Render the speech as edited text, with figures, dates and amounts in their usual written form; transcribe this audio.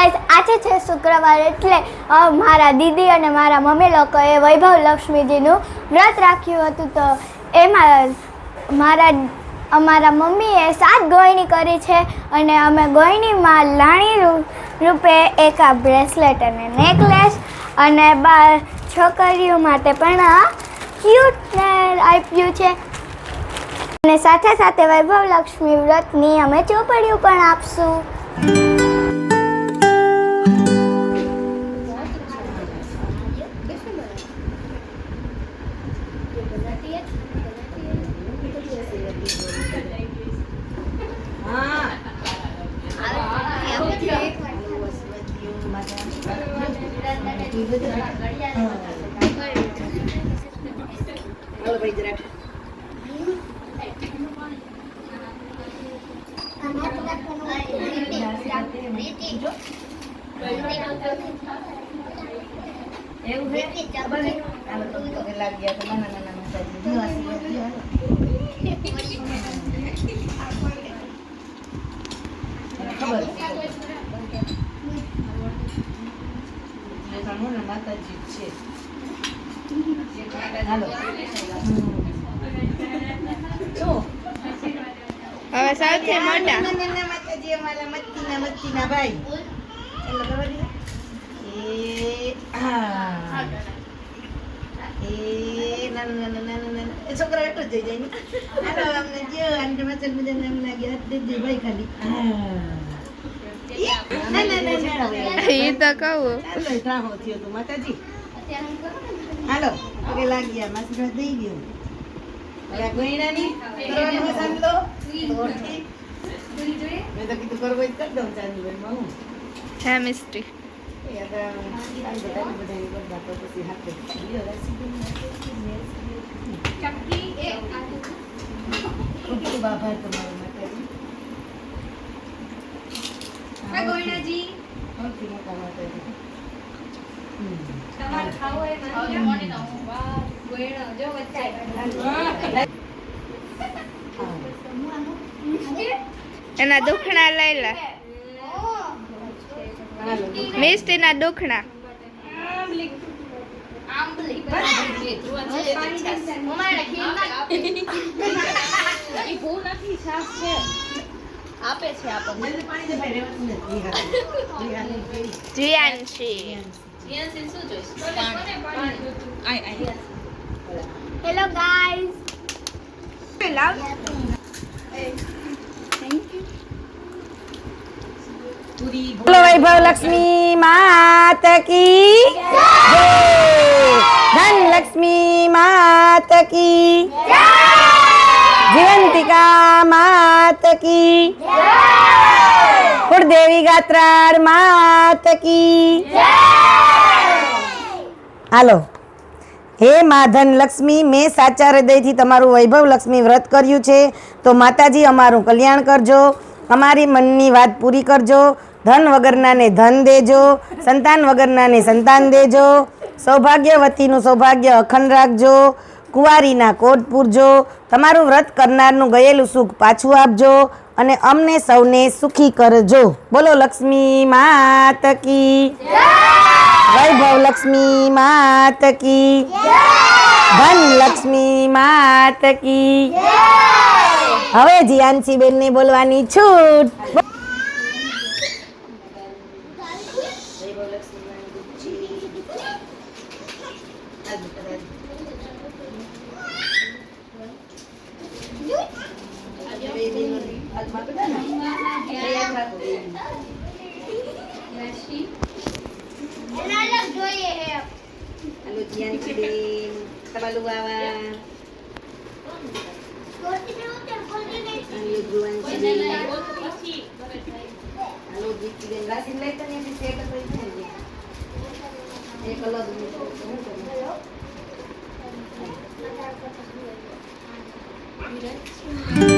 Guys, આજે છે શુક્રવાર એટલે મારા દીદી અને મારા મમ્મી લોકોએ વૈભવ લક્ષ્મીજીનું વ્રત રાખ્યું હતું. તો એમાં અમારા મમ્મીએ 7 ગોયણી કરી છે અને અમે ગોયણીમાં લાણી રૂપે એક આ બ્રેસલેટ અને નેકલેસ અને છોકરીઓ માટે પણ આ ક્યુટ આપ્યું છે અને સાથે સાથે વૈભવ લક્ષ્મી વ્રતની અમે ચોપડીઓ પણ આપશું. એવું છે ખબર નહીં આ તો લાગ ગયા તો નાના ખબર માતાજી છે. હાલો હવે સૌથી મોટા માતાજી અમારા મત્તીના ભાઈ છોકરા એટલું જ જઈ જાય ને. અમને જો આને મચન મજાને એમ લાગે હાથ દેજે ભાઈ ખાલી. એ તો કહું થયો તું માતાજી. હાલો પગે લાગ્યા માસી દઈ ગયું. હવે ગોઈણાની કરવાનું સાંભળો મેં તો કીધું કરવો જ કરી દઉં ચાંદીભાઈ હું છે મિસ્ટ્રી. ખૂબ ખૂબ આભાર તમારો માતાજી. સૌથી મોટા માતાજી. એના દુખણા લઈ લે. મિસ્ટીના દુખણા જીયાનશી. Hello guys. બોલો વૈભવ લક્ષ્મી માત કી જય. ધન લક્ષ્મી માત કી જય. જીવંતિકા માત કી જય. કુળદેવી ગાત્રાળ માત કી જય. હાલો. હે મા ધન લક્ષ્મી, મેં સાચા હૃદયથી તમારું વૈભવ લક્ષ્મી વ્રત કર્યું છે તો માતાજી અમારું કલ્યાણ કરજો, અમારી મનની વાત પૂરી કરજો. ધન વગરનાને ધન દેજો, સંતાન વગરનાને સંતાન દેજો, સૌભાગ્યવતીનું સૌભાગ્ય અખંડ રાખજો, કુંવારીના કોટ પૂરજો, તમારું વ્રત કરનારનું ગયેલું સુખ પાછું આપજો અને અમને સૌને સુખી કરજો. બોલો લક્ષ્મી માત કી જય. વૈભવ લક્ષ્મી માત કી જય. ધન લક્ષ્મી માત કી જય. હવે જીયાનસી બેનને બોલવાની છૂટ. Halo Jianci Bin, terlalu bawah. Halo Juanci Bin. Halo Jianci Bin, lasin letan yang disiapkan itu aja. Ini kalau dulu. Halo.